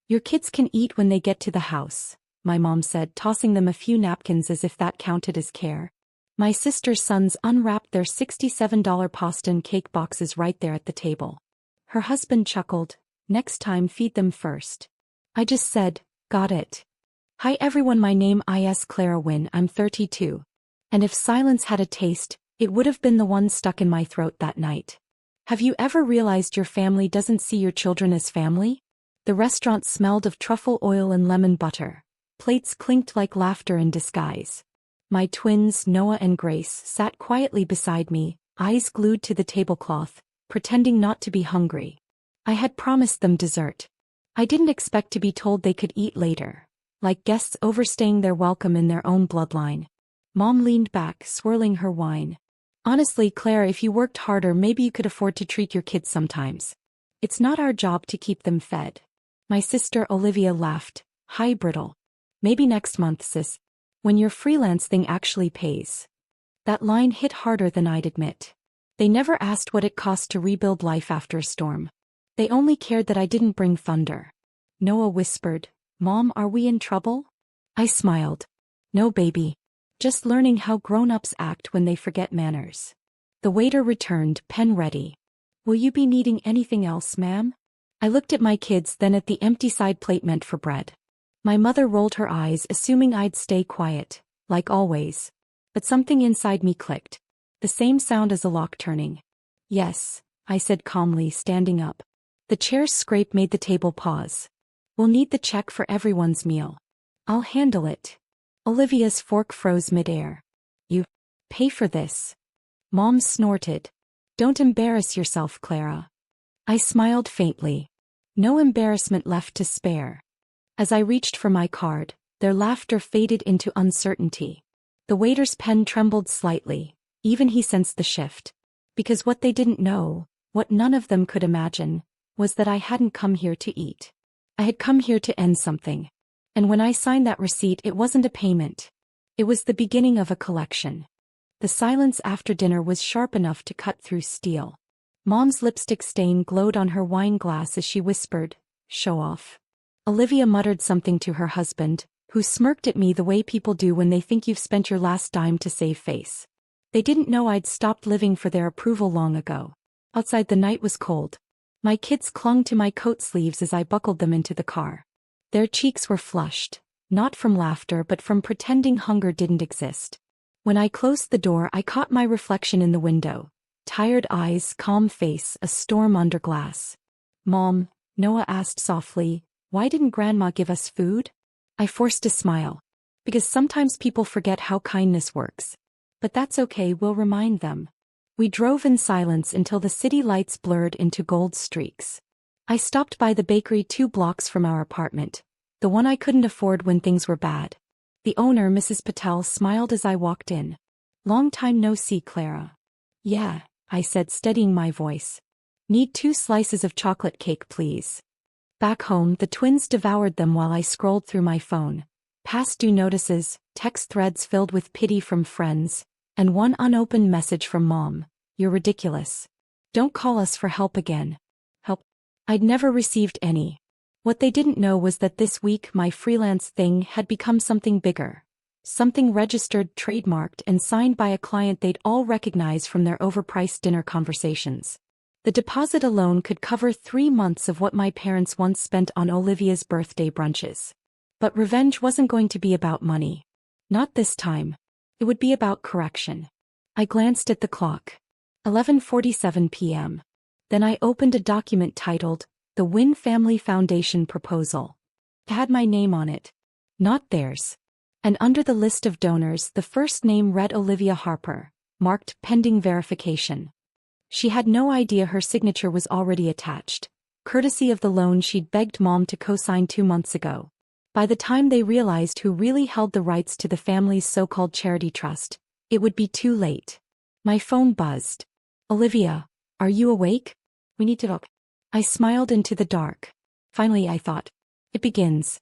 Your kids can eat when they get to the house, my mom said, tossing them a few napkins as if that counted as care. My sister's sons unwrapped their $67 pasta and cake boxes right there at the table. Her husband chuckled, "Next time feed them first." I just said, "Got it." Hi everyone, my name is Clara Wynn, I'm 32. And if silence had a taste, it would have been the one stuck in my throat that night. Have you ever realized your family doesn't see your children as family? The restaurant smelled of truffle oil and lemon butter. Plates clinked like laughter in disguise. My twins, Noah and Grace, sat quietly beside me, eyes glued to the tablecloth, pretending not to be hungry. I had promised them dessert. I didn't expect to be told they could eat later, like guests overstaying their welcome in their own bloodline. Mom leaned back, swirling her wine. Honestly, Claire, if you worked harder, maybe you could afford to treat your kids sometimes. It's not our job to keep them fed. My sister Olivia laughed, "Hi, brittle. Maybe next month, sis. When your freelance thing actually pays." That line hit harder than I'd admit. They never asked what it cost to rebuild life after a storm. They only cared that I didn't bring thunder. Noah whispered, "Mom, are we in trouble?" I smiled. "No, baby. Just learning how grown-ups act when they forget manners." The waiter returned, pen ready. "Will you be needing anything else, ma'am?" I looked at my kids, then at the empty side plate meant for bread. My mother rolled her eyes, assuming I'd stay quiet, like always. But something inside me clicked. The same sound as a lock turning. "Yes," I said calmly, standing up. The chair's scrape made the table pause. "We'll need the check for everyone's meal." "I'll handle it." Olivia's fork froze midair. "You pay for this?" Mom snorted. "Don't embarrass yourself, Clara." I smiled faintly. No embarrassment left to spare. As I reached for my card, their laughter faded into uncertainty. The waiter's pen trembled slightly. Even he sensed the shift. Because what they didn't know, what none of them could imagine, was that I hadn't come here to eat. I had come here to end something. And when I signed that receipt, it wasn't a payment. It was the beginning of a collection. The silence after dinner was sharp enough to cut through steel. Mom's lipstick stain glowed on her wine glass as she whispered, "Show off." Olivia muttered something to her husband, who smirked at me the way people do when they think you've spent your last dime to save face. They didn't know I'd stopped living for their approval long ago. Outside the night was cold. My kids clung to my coat sleeves as I buckled them into the car. Their cheeks were flushed, not from laughter but from pretending hunger didn't exist. When I closed the door, I caught my reflection in the window. Tired eyes, calm face, a storm under glass. "Mom," Noah asked softly, "why didn't Grandma give us food?" I forced a smile. "Because sometimes people forget how kindness works. But that's okay, we'll remind them." We drove in silence until the city lights blurred into gold streaks. I stopped by the bakery 2 blocks from our apartment, the one I couldn't afford when things were bad. The owner, Mrs. Patel, smiled as I walked in. "Long time no see, Clara." "Yeah," I said, steadying my voice. "Need 2 slices of chocolate cake, please." Back home, the twins devoured them while I scrolled through my phone. Past due notices, text threads filled with pity from friends, and one unopened message from Mom. "You're ridiculous. Don't call us for help again." Help? I'd never received any. What they didn't know was that this week my freelance thing had become something bigger. Something registered, trademarked, and signed by a client they'd all recognize from their overpriced dinner conversations. The deposit alone could cover 3 months of what my parents once spent on Olivia's birthday brunches. But revenge wasn't going to be about money. Not this time. It would be about correction. I glanced at the clock. 11:47 p.m. Then I opened a document titled, "The Wynn Family Foundation Proposal." It had my name on it. Not theirs. And under the list of donors, the first name read Olivia Harper, marked pending verification. She had no idea her signature was already attached, courtesy of the loan she'd begged Mom to co-sign 2 months ago. By the time they realized who really held the rights to the family's so-called charity trust, it would be too late. My phone buzzed. "Olivia, are you awake? We need to talk." I smiled into the dark. Finally, I thought. It begins.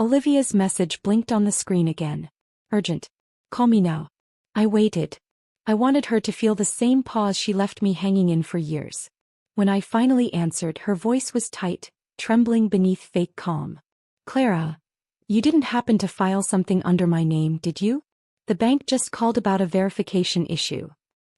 Olivia's message blinked on the screen again. "Urgent. Call me now." I waited. I wanted her to feel the same pause she left me hanging in for years. When I finally answered, her voice was tight, trembling beneath fake calm. Clara, you didn't happen to file something under my name, did you? The bank just called about a verification issue.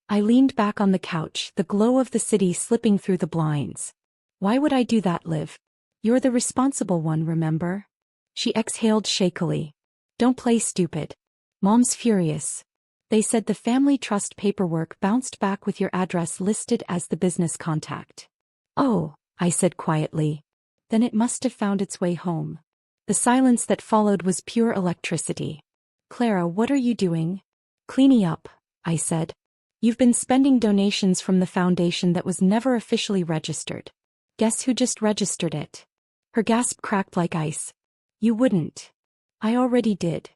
I leaned back on the couch, the glow of the city slipping through the blinds. Why would I do that, Liv? You're the responsible one, remember? She exhaled shakily. Don't play stupid. Mom's furious. They said the family trust paperwork bounced back with your address listed as the business contact. Oh, I said quietly. Then it must have found its way home. The silence that followed was pure electricity. Clara, what are you doing? Cleaning up, I said. You've been spending donations from the foundation that was never officially registered. Guess who just registered it? Her gasp cracked like ice. You wouldn't. I already did.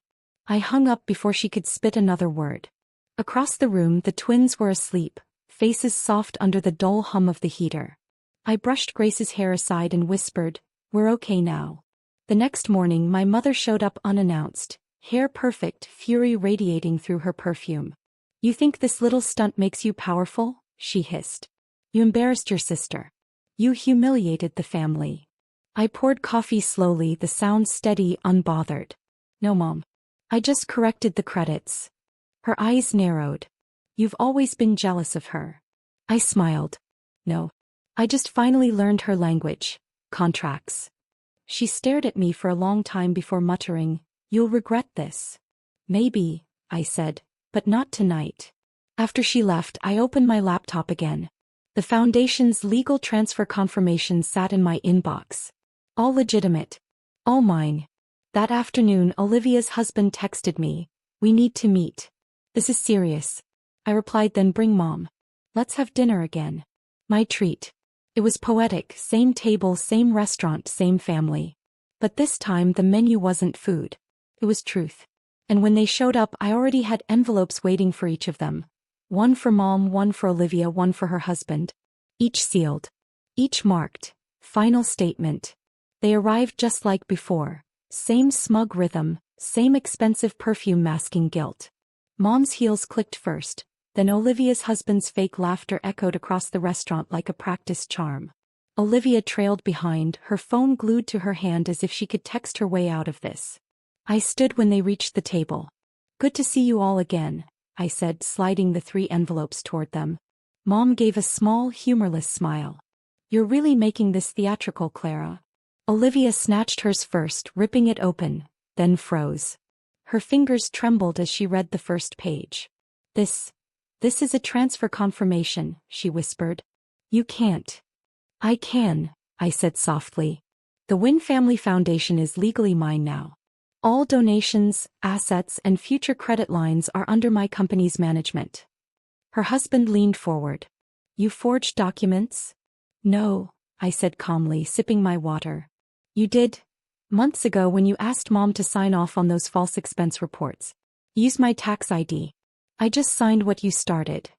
I hung up before she could spit another word. Across the room, the twins were asleep, faces soft under the dull hum of the heater. I brushed Grace's hair aside and whispered, "We're okay now." The next morning, my mother showed up unannounced, hair perfect, fury radiating through her perfume. "You think this little stunt makes you powerful?" she hissed. "You embarrassed your sister. You humiliated the family." I poured coffee slowly, the sound steady, unbothered. "No, Mom. I just corrected the credits." Her eyes narrowed. "You've always been jealous of her." I smiled. "No. I just finally learned her language. Contracts." She stared at me for a long time before muttering, "You'll regret this." "Maybe," I said, "but not tonight." After she left, I opened my laptop again. The foundation's legal transfer confirmation sat in my inbox. All legitimate. All mine. That afternoon, Olivia's husband texted me, "We need to meet. This is serious." I replied, "Then bring Mom. Let's have dinner again." My treat. It was poetic, same table, same restaurant, same family. But this time the menu wasn't food. It was truth. And when they showed up, I already had envelopes waiting for each of them. One for Mom, one for Olivia, one for her husband. Each sealed. Each marked. Final statement. They arrived just like before. Same smug rhythm, same expensive perfume masking guilt. Mom's heels clicked first. Then Olivia's husband's fake laughter echoed across the restaurant like a practiced charm. Olivia trailed behind, her phone glued to her hand as if she could text her way out of this. I stood when they reached the table. "Good to see you all again," I said, sliding the 3 envelopes toward them. Mom gave a small, humorless smile. "You're really making this theatrical, Clara." Olivia snatched hers first, ripping it open, then froze. Her fingers trembled as she read the first page. This is a transfer confirmation," she whispered. "You can't." "I can," I said softly. "The Wynn Family Foundation is legally mine now. All donations, assets, and future credit lines are under my company's management." Her husband leaned forward. "You forged documents?" "No," I said calmly, sipping my water. "You did. Months ago when you asked Mom to sign off on those false expense reports. Use my tax ID. I just signed what you started."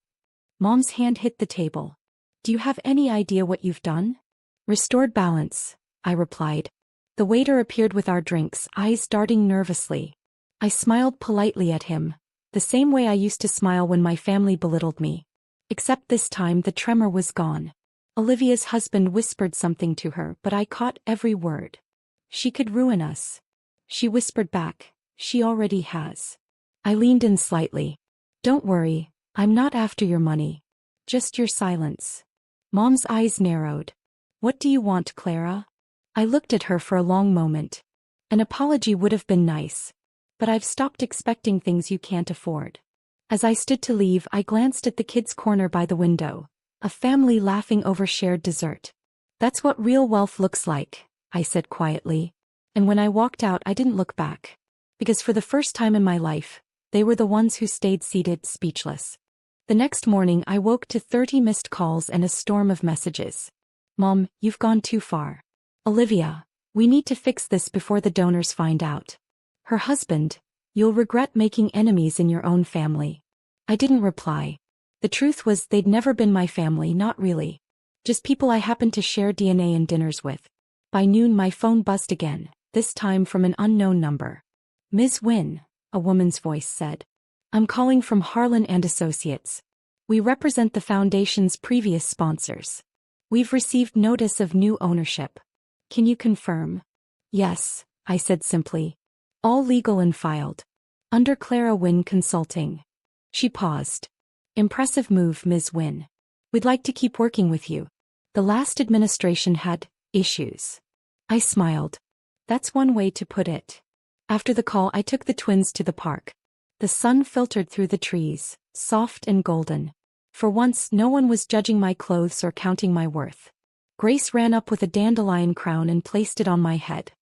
Mom's hand hit the table. "Do you have any idea what you've done?" "Restored balance," I replied. The waiter appeared with our drinks, eyes darting nervously. I smiled politely at him, the same way I used to smile when my family belittled me. Except this time the tremor was gone. Olivia's husband whispered something to her, but I caught every word. "She could ruin us." She whispered back, "She already has." I leaned in slightly. "Don't worry, I'm not after your money. Just your silence." Mom's eyes narrowed. "What do you want, Clara?" I looked at her for a long moment. An apology would have been nice. But I've stopped expecting things you can't afford. As I stood to leave, I glanced at the kids' corner by the window. A family laughing over shared dessert. "That's what real wealth looks like," I said quietly. And when I walked out, I didn't look back. Because for the first time in my life, they were the ones who stayed seated, speechless. The next morning, I woke to 30 missed calls and a storm of messages. "Mom, you've gone too far." "Olivia, we need to fix this before the donors find out." Her husband, "You'll regret making enemies in your own family." I didn't reply. The truth was they'd never been my family, not really. Just people I happened to share DNA and dinners with. By noon my phone buzzed again, this time from an unknown number. "Ms. Wynn," a woman's voice said. "I'm calling from Harlan and Associates. We represent the foundation's previous sponsors. We've received notice of new ownership. Can you confirm?" "Yes," I said simply. All legal and filed. Under Clara Wynne Consulting. She paused. Impressive move, Ms. Wynne. We'd like to keep working with you. The last administration had issues. I smiled. That's one way to put it. After the call, I took the twins to the park. The sun filtered through the trees, soft and golden. For once, no one was judging my clothes or counting my worth. Grace ran up with a dandelion crown and placed it on my head.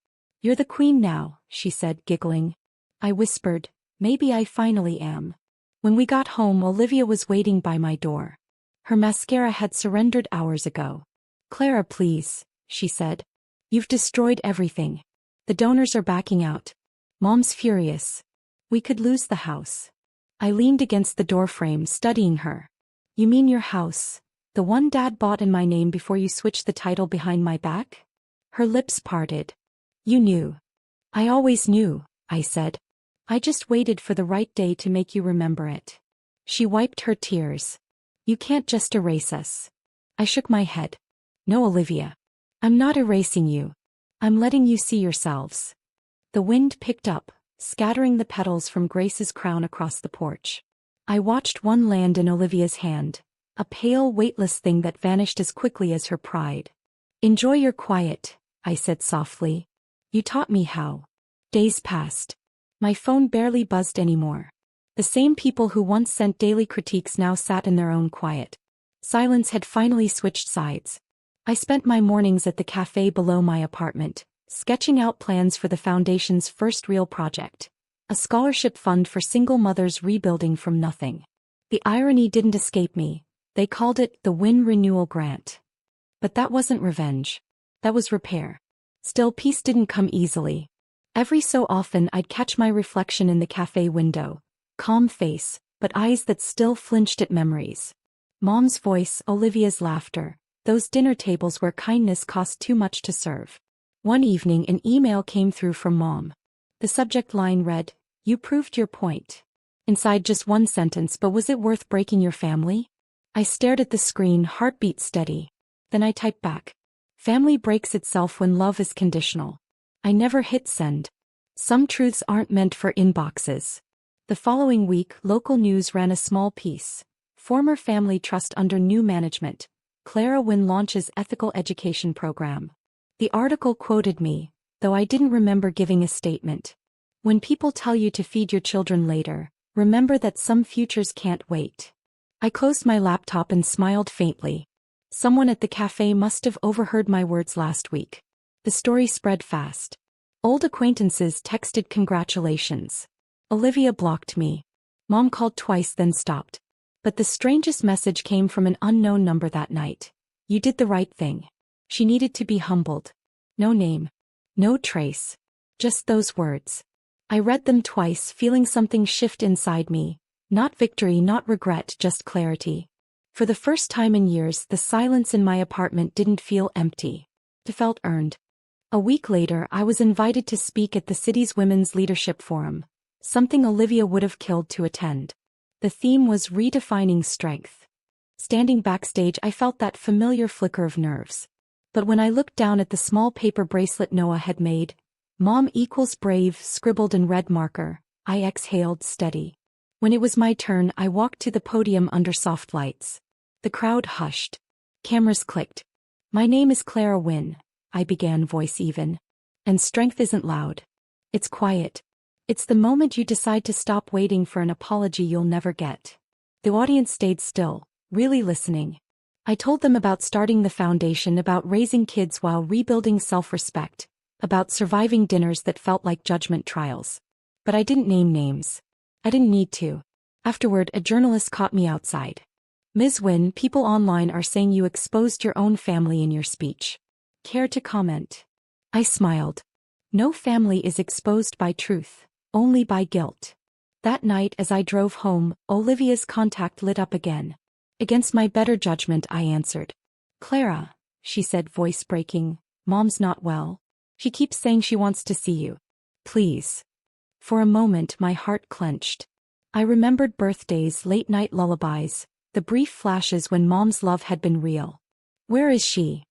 You're the queen now, she said, giggling. I whispered, maybe I finally am. When we got home, Olivia was waiting by my door. Her mascara had surrendered hours ago. Clara, please, she said. You've destroyed everything. The donors are backing out. Mom's furious. We could lose the house. I leaned against the doorframe, studying her. You mean your house? The one Dad bought in my name before you switched the title behind my back? Her lips parted. You knew. I always knew, I said. I just waited for the right day to make you remember it. She wiped her tears. You can't just erase us. I shook my head. No, Olivia. I'm not erasing you. I'm letting you see yourselves. The wind picked up, scattering the petals from Grace's crown across the porch. I watched one land in Olivia's hand, a pale, weightless thing that vanished as quickly as her pride. Enjoy your quiet, I said softly. You taught me how. Days passed. My phone barely buzzed anymore. The same people who once sent daily critiques now sat in their own quiet. Silence had finally switched sides. I spent my mornings at the cafe below my apartment, sketching out plans for the foundation's first real project. A scholarship fund for single mothers rebuilding from nothing. The irony didn't escape me. They called it the Wynne Renewal Grant. But that wasn't revenge. That was repair. Still, peace didn't come easily. Every so often I'd catch my reflection in the cafe window. Calm face, but eyes that still flinched at memories. Mom's voice, Olivia's laughter. Those dinner tables where kindness cost too much to serve. One evening an email came through from Mom. The subject line read, "You proved your point." Inside just one sentence, but was it worth breaking your family? I stared at the screen, heartbeat steady. Then I typed back. Family breaks itself when love is conditional. I never hit send. Some truths aren't meant for inboxes. The following week, local news ran a small piece. Former family trust under new management. Clara Wynne launches ethical education program. The article quoted me, though I didn't remember giving a statement. When people tell you to feed your children later, remember that some futures can't wait. I closed my laptop and smiled faintly. Someone at the cafe must have overheard my words last week. The story spread fast. Old acquaintances texted congratulations. Olivia blocked me. Mom called twice then stopped. But the strangest message came from an unknown number that night. You did the right thing. She needed to be humbled. No name. No trace. Just those words. I read them twice, feeling something shift inside me. Not victory, not regret, just clarity. For the first time in years, the silence in my apartment didn't feel empty. It felt earned. A week later, I was invited to speak at the city's Women's Leadership Forum, something Olivia would have killed to attend. The theme was redefining strength. Standing backstage, I felt that familiar flicker of nerves. But when I looked down at the small paper bracelet Noah had made, Mom equals brave scribbled in red marker, I exhaled steady. When it was my turn, I walked to the podium under soft lights. The crowd hushed. Cameras clicked. My name is Clara Wynne, I began, voice even. And strength isn't loud. It's quiet. It's the moment you decide to stop waiting for an apology you'll never get. The audience stayed still, really listening. I told them about starting the foundation, about raising kids while rebuilding self-respect, about surviving dinners that felt like judgment trials. But I didn't name names. I didn't need to. Afterward, a journalist caught me outside. Ms. Wynne, people online are saying you exposed your own family in your speech. Care to comment? I smiled. No family is exposed by truth. Only by guilt. That night as I drove home, Olivia's contact lit up again. Against my better judgment, I answered. Clara, she said, voice breaking, Mom's not well. She keeps saying she wants to see you. Please. For a moment my heart clenched. I remembered birthdays, late-night lullabies, the brief flashes when Mom's love had been real. Where is she?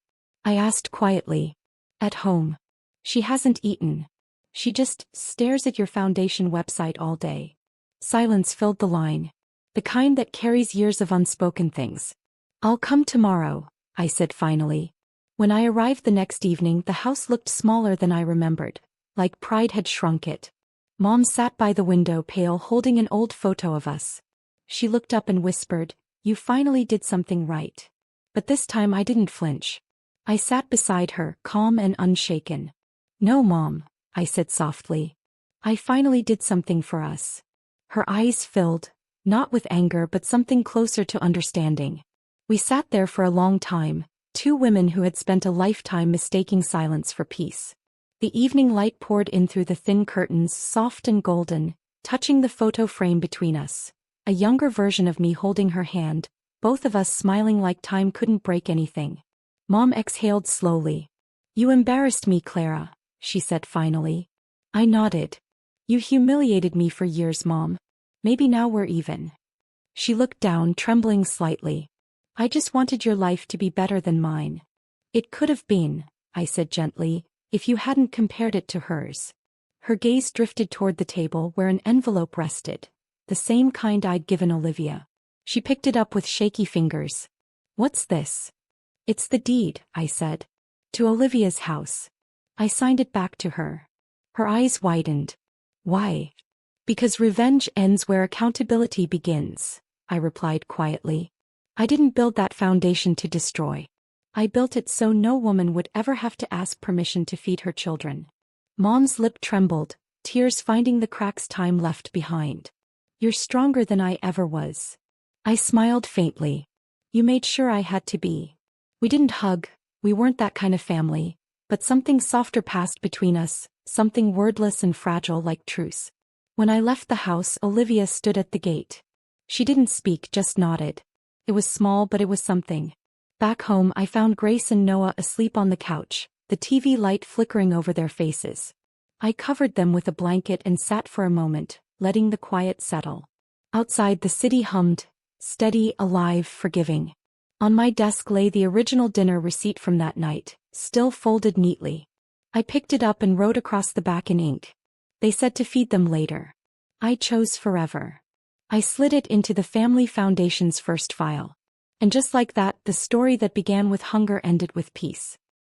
I asked quietly. At home. She hasn't eaten. She just stares at your foundation website all day. Silence filled the line. The kind that carries years of unspoken things. I'll come tomorrow, I said finally. When I arrived the next evening, the house looked smaller than I remembered, like pride had shrunk it. Mom sat by the window, pale, holding an old photo of us. She looked up and whispered, "You finally did something right." But this time I didn't flinch. I sat beside her, calm and unshaken. "No, Mom," I said softly. "I finally did something for us." Her eyes filled, not with anger but something closer to understanding. We sat there for a long time, two women who had spent a lifetime mistaking silence for peace. The evening light poured in through the thin curtains, soft and golden, touching the photo frame between us. A younger version of me holding her hand, both of us smiling like time couldn't break anything. Mom exhaled slowly. "You embarrassed me, Clara," she said finally. I nodded. "You humiliated me for years, Mom. Maybe now we're even." She looked down, trembling slightly. "I just wanted your life to be better than mine." "It could have been," I said gently, "if you hadn't compared it to hers." Her gaze drifted toward the table where an envelope rested, the same kind I'd given Olivia. She picked it up with shaky fingers. "What's this?" "It's the deed," I said. "To Olivia's house." I signed it back to her. Her eyes widened. "Why?" "Because revenge ends where accountability begins," I replied quietly. "I didn't build that foundation to destroy. I built it so no woman would ever have to ask permission to feed her children." Mom's lip trembled, tears finding the cracks time left behind. "You're stronger than I ever was." I smiled faintly. "You made sure I had to be." We didn't hug, we weren't that kind of family, but something softer passed between us, something wordless and fragile like truce. When I left the house, Olivia stood at the gate. She didn't speak, just nodded. It was small, but it was something. Back home, I found Grace and Noah asleep on the couch, the TV light flickering over their faces. I covered them with a blanket and sat for a moment, letting the quiet settle. Outside, the city hummed, steady, alive, forgiving. On my desk lay the original dinner receipt from that night, still folded neatly. I picked it up and wrote across the back in ink. They said to feed them later. I chose forever. I slid it into the family foundation's first file. And just like that, the story that began with hunger ended with peace.